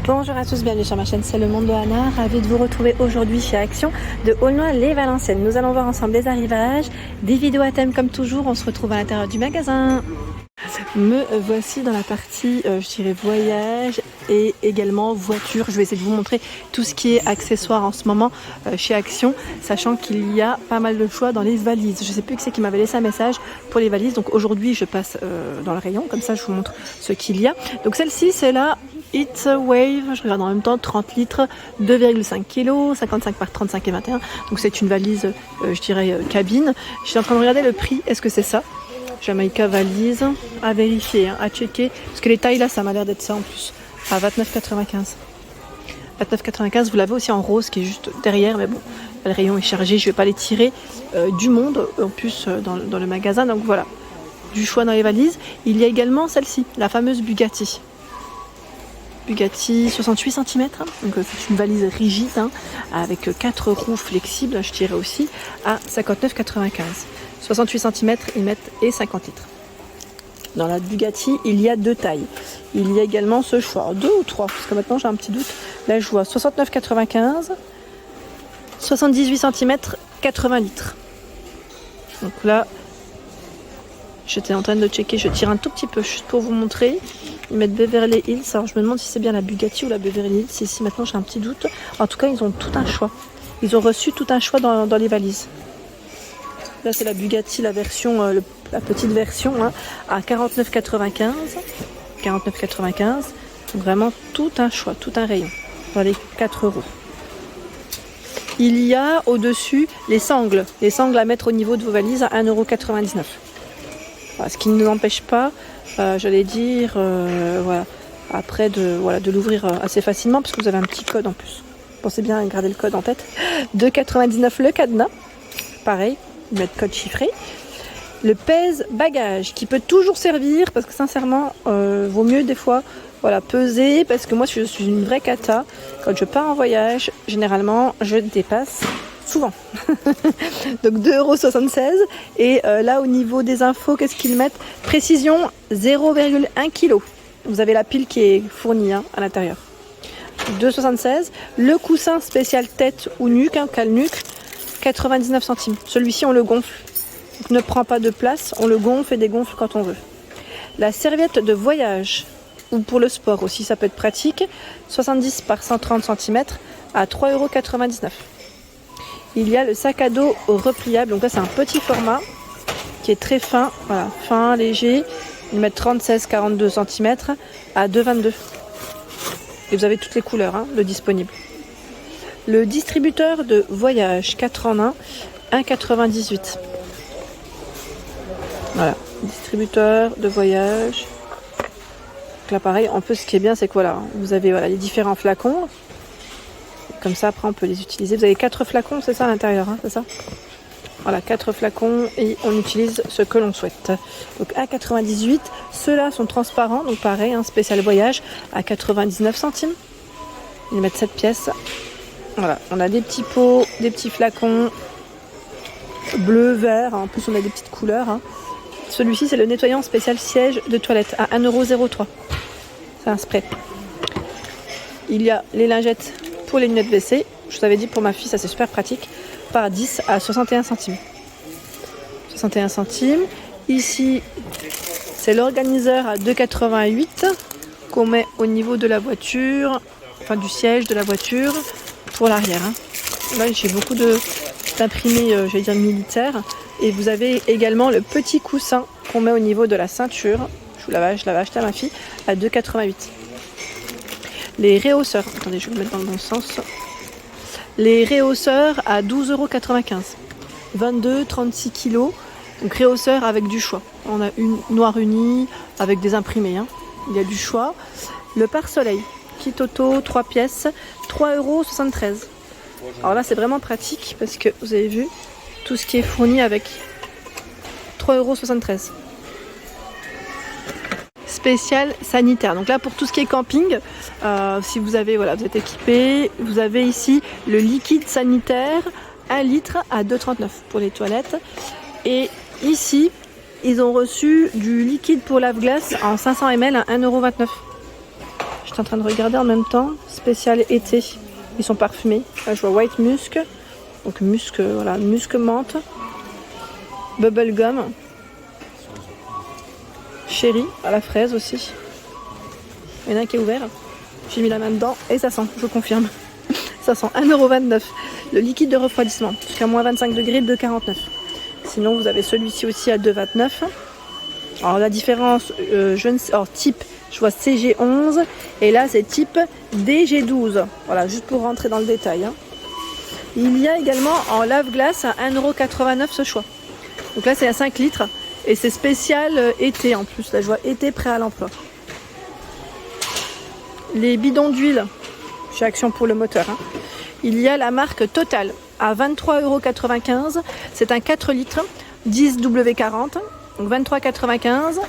Bonjour à tous, bienvenue sur ma chaîne, c'est le monde de Anna. Ravi de vous retrouver aujourd'hui chez Action de Aulnoy-les-Valenciennes. Nous allons voir ensemble les arrivages, des vidéos à thème comme toujours. On se retrouve à l'intérieur du magasin. Me voici dans la partie, je dirais, voyage et également voiture. Je vais essayer de vous montrer tout ce qui est accessoires en ce moment chez Action, sachant qu'il y a pas mal de choix dans les valises. Je sais plus qui c'est qui m'avait laissé un message pour les valises. Donc aujourd'hui, je passe dans le rayon, comme ça je vous montre ce qu'il y a. Donc celle-ci, c'est la It's a Wave, je regarde en même temps, 30 litres, 2,5 kg, 55 par 35 et 21. Donc c'est une valise, je dirais, cabine. Je suis en train de regarder le prix, est-ce que c'est ça? Jamaïca valise, à vérifier, hein, à checker. Parce que les tailles là, ça m'a l'air d'être ça en plus. À 29,95. 29,95, vous l'avez aussi en rose qui est juste derrière, mais bon, le rayon est chargé, je ne vais pas les tirer du monde, en plus dans le magasin. Donc voilà, du choix dans les valises. Il y a également celle-ci, la fameuse Bugatti. Bugatti 68 cm, donc c'est une valise rigide hein, avec 4 roues flexibles, je dirais aussi, à 59,95. 68 cm, ils mettent et 50 litres. Dans la Bugatti, il y a 2 tailles. Il y a également ce choix, 2 ou 3, parce que maintenant j'ai un petit doute. Là je vois 69,95, 78 cm, 80 litres. Donc là, j'étais en train de checker, je tire un tout petit peu juste pour vous montrer. Ils mettent Beverly Hills, alors je me demande si c'est bien la Bugatti ou la Beverly Hills. Ici maintenant j'ai un petit doute. En tout cas, ils ont tout un choix. Ils ont reçu tout un choix dans les valises. Là c'est la Bugatti, la version, la petite version hein, à 49,95. 49,95. Donc vraiment tout un choix, tout un rayon dans les 4 roues. Il y a au-dessus les sangles à mettre au niveau de vos valises à 1,99 €. Voilà, ce qui ne nous empêche pas, j'allais dire, voilà, après de l'ouvrir assez facilement parce que vous avez un petit code en plus. Pensez bien à garder le code en tête. 2,99 le cadenas. Pareil. Mettre code chiffré. Le pèse bagage qui peut toujours servir parce que sincèrement vaut mieux des fois voilà, peser parce que moi je suis une vraie cata. Quand je pars en voyage, généralement je dépasse souvent. Donc 2,76 € et là au niveau des infos, qu'est-ce qu'ils mettent? Précision 0,1 kg. Vous avez la pile qui est fournie hein, à l'intérieur. 2,76 €. Le coussin spécial tête ou nuque, hein, cale-nuque. 99 centimes. Celui-ci, on le gonfle. Donc, ne prend pas de place. On le gonfle et dégonfle quand on veut. La serviette de voyage, ou pour le sport aussi, ça peut être pratique. 70 par 130 cm à 3,99 €. Il y a le sac à dos repliable. Donc là, c'est un petit format qui est très fin. Voilà, fin, léger. Ils mettent 36-42 cm à 2,22 €. Et vous avez toutes les couleurs hein, de disponibles. Le distributeur de voyage 4 en 1, 1,98 €. Voilà, distributeur de voyage. Donc là pareil, en plus ce qui est bien c'est que voilà, vous avez voilà, les différents flacons. Comme ça après on peut les utiliser. Vous avez 4 flacons, c'est ça à l'intérieur, hein, c'est ça? Voilà, 4 flacons et on utilise ce que l'on souhaite. Donc 1,98 €. Ceux-là sont transparents, donc pareil, hein, spécial voyage à 99 centimes. Ils mettent 7 pièces. Voilà, on a des petits pots, des petits flacons bleu, vert, en plus on a des petites couleurs. Hein. Celui-ci c'est le nettoyant spécial siège de toilette à 1,03 €. C'est un spray. Il y a les lingettes pour les lunettes WC. Je vous avais dit pour ma fille ça c'est super pratique. Par 10 à 61 centimes. 61 centimes. Ici c'est l'organiseur à 2,88 € qu'on met au niveau de la voiture, enfin du siège de la voiture. Pour l'arrière. Hein. Là, j'ai beaucoup d'imprimés, j'allais dire militaires. Et vous avez également le petit coussin qu'on met au niveau de la ceinture. Je l'avais acheté à ma fille à 2,88 €. Les réhausseurs. Attendez, je vais le mettre dans le bon sens. Les réhausseurs à 12,95 €. 22-36 kg. Donc réhausseur avec du choix. On a une noire unie avec des imprimés. Hein. Il y a du choix. Le pare-soleil. Kit auto, 3 pièces, 3,73 €. Alors là, c'est vraiment pratique parce que vous avez vu tout ce qui est fourni avec 3,73 €. Spécial sanitaire. Donc là, pour tout ce qui est camping, si vous avez, voilà, vous êtes équipé, vous avez ici le liquide sanitaire 1 litre à 2,39 € pour les toilettes. Et ici, ils ont reçu du liquide pour lave-glace en 500 ml à 1,29 €. J'étais en train de regarder en même temps. Spécial été. Ils sont parfumés. Là, je vois white musk. Donc musc, voilà, musc menthe. Bubblegum. Chéri à la fraise aussi. Il y en a un qui est ouvert. J'ai mis la main dedans et ça sent, je confirme. Ça sent 1,29 €. Le liquide de refroidissement, jusqu'à moins 25 degrés, 2,49 €. Sinon, vous avez celui-ci aussi à 2,29 €. Alors la différence, je ne sais, alors type, je vois CG11 et là c'est type DG12. Voilà, juste pour rentrer dans le détail. Hein. Il y a également en lave-glace à 1,89 € ce choix. Donc là c'est à 5 litres et c'est spécial été en plus. Là je vois été prêt à l'emploi. Les bidons d'huile, chez Action pour le moteur. Hein. Il y a la marque Total à 23,95 €. C'est un 4 litres 10W40. Donc 23,95 €.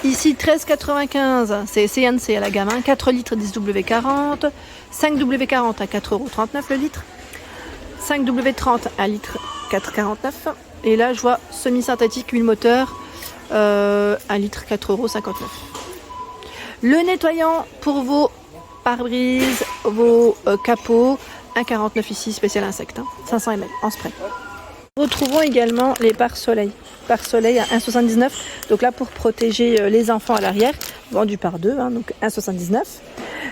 Ici 13,95 €. C'est CNC à la gamme. Hein. 4 litres 10W40. 5W40 à 4,39 € le litre. 5W30 à litre 4,49 €. Et là je vois semi-synthétique huile moteur 1 litre 4,59 €. Le nettoyant pour vos pare-brise, vos capots, 1,49 € ici, spécial insecte, hein, 500 ml en spray. Nous retrouvons également les pare-soleil. Pare-soleil à 1,79 €. Donc là pour protéger les enfants à l'arrière, vendu par deux, hein, donc 1,79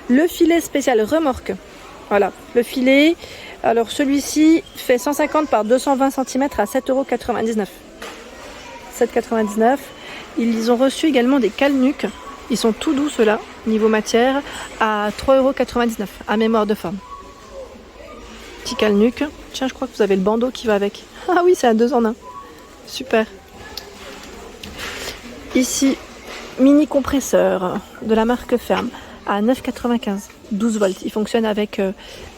€. Le filet spécial remorque. Voilà, le filet. Alors celui-ci fait 150 par 220 cm à 7,99 €. 7,99 €. Ils ont reçu également des cale-nuques. Ils sont tout doux ceux-là, niveau matière, à 3,99 € à mémoire de forme. Petit cale-nuque. Tiens, je crois que vous avez le bandeau qui va avec. Ah oui, c'est un 2 en 1. Super. Ici, mini compresseur de la marque Ferme à 9,95 €. 12 volts. Il fonctionne avec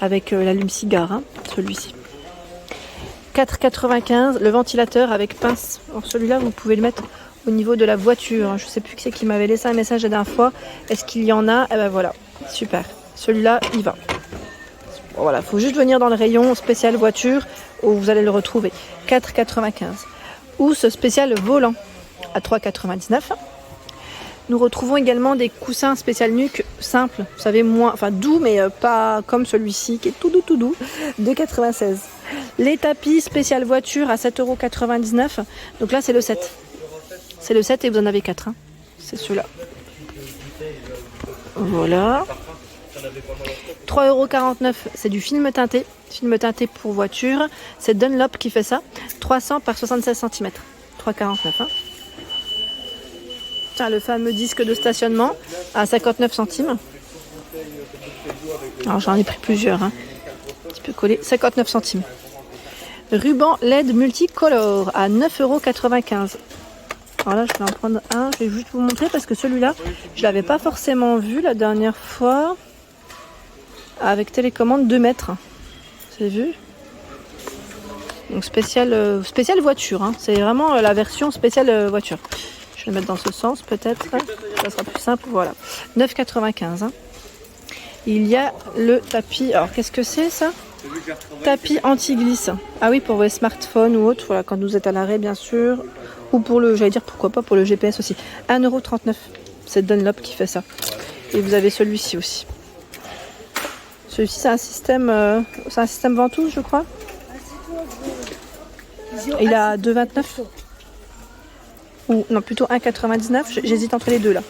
l'allume-cigare, hein, celui-ci. 4,95 € le ventilateur avec pince. Alors celui-là, vous pouvez le mettre au niveau de la voiture. Je ne sais plus qui c'est qui m'avait laissé un message la dernière fois. Est-ce qu'il y en a? Eh ben voilà, super. Celui-là, il va. Bon, voilà, il faut juste venir dans le rayon spécial voiture où vous allez le retrouver. 4,95 €. Ou ce spécial volant à 3,99 €. Nous retrouvons également des coussins spécial nuque simples, vous savez, moins, enfin doux, mais pas comme celui-ci qui est tout doux, 2,96 €. Les tapis spécial voiture à 7,99 €. Donc là, c'est le 7. C'est le 7 et vous en avez 4. Hein. C'est ceux-là. Voilà. 3,49 €, c'est du film teinté. Film teinté pour voiture. C'est Dunlop qui fait ça. 300 par 76 cm. 3,49 €. Hein. Tiens, le fameux disque de stationnement à 59 centimes. Alors j'en ai pris plusieurs. Hein. Un petit peu collé. 59 centimes. Ruban LED multicolore à 9,95 €. Alors là, je vais en prendre un. Je vais juste vous montrer parce que celui-là, je ne l'avais pas forcément vu la dernière fois. Avec télécommande 2 mètres. Vous avez vu? Donc spécial voiture. Hein. C'est vraiment la version spéciale voiture. Je vais le mettre dans ce sens peut-être. Ça sera plus simple. Voilà. 9,95 €. Hein. Il y a le tapis. Alors qu'est-ce que c'est ça? Tapis anti-glisse. Ah oui, pour vos smartphones ou autres. Voilà, quand vous êtes à l'arrêt bien sûr. Ou pour le, j'allais dire pourquoi pas pour le GPS aussi. 1,39 €. C'est Dunlop qui fait ça. Et vous avez celui-ci aussi. Celui-ci c'est un système ventouse je crois. Il a 2,29 €. Ou non plutôt 1,99 €. J'hésite entre les deux là.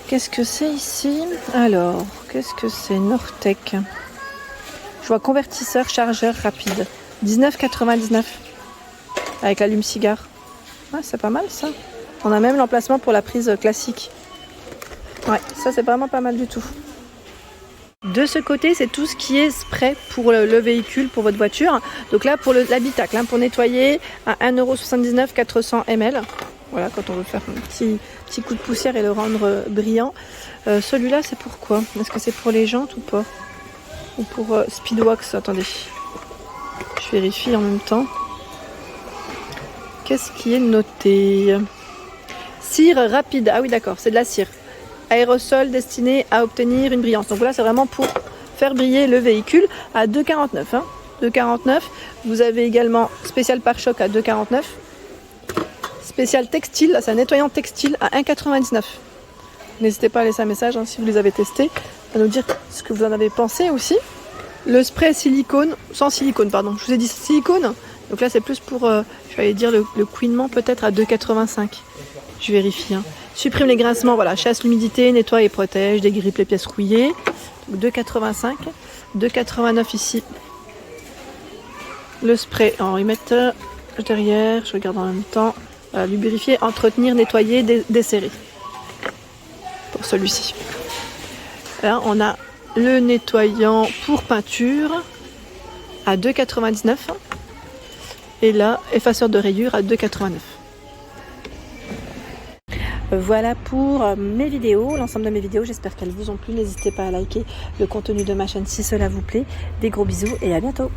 Qu'est-ce que c'est ici? Alors, qu'est-ce que c'est? Nortec. Je vois convertisseur chargeur rapide. 19,99 € avec l'allume-cigare. Ouais, c'est pas mal ça. On a même l'emplacement pour la prise classique. Ouais, ça c'est vraiment pas mal du tout. De ce côté, c'est tout ce qui est spray pour le véhicule, pour votre voiture. Donc là, pour l'habitacle, hein, pour nettoyer, à 1,79 €, 400 ml. Voilà, quand on veut faire un petit coup de poussière et le rendre brillant. Celui-là, c'est pour quoi? Est-ce que c'est pour les jantes ou pas? Ou pour Speedwax? Attendez. Je vérifie en même temps. Qu'est-ce qui est noté? Cire rapide. Ah oui, d'accord, c'est de la cire. Aérosol destiné à obtenir une brillance. Donc là, c'est vraiment pour faire briller le véhicule à 2,49 €. Hein. 2,49 €. Vous avez également spécial pare-choc à 2,49 €. Spécial textile, c'est un nettoyant textile à 1,99 €. n'hésitez pas à laisser un message si vous les avez testés, à nous dire ce que vous en avez pensé aussi. Le spray silicone, sans silicone pardon, je vous ai dit silicone, donc là c'est plus pour, je vais aller dire le couinement peut-être à 2,85. Je vérifie. Supprime les grincements, voilà, chasse l'humidité, nettoie et protège, dégrippe les pièces rouillées. 2,85, 2,89 ici. Le spray en émetteur derrière, je regarde en même temps. Voilà, lubrifier, entretenir, nettoyer, desserrer. Pour celui-ci. Là, on a le nettoyant pour peinture à 2,99. Et là, effaceur de rayures à 2,89. Voilà pour mes vidéos, l'ensemble de mes vidéos. J'espère qu'elles vous ont plu. N'hésitez pas à liker le contenu de ma chaîne si cela vous plaît. Des gros bisous et à bientôt.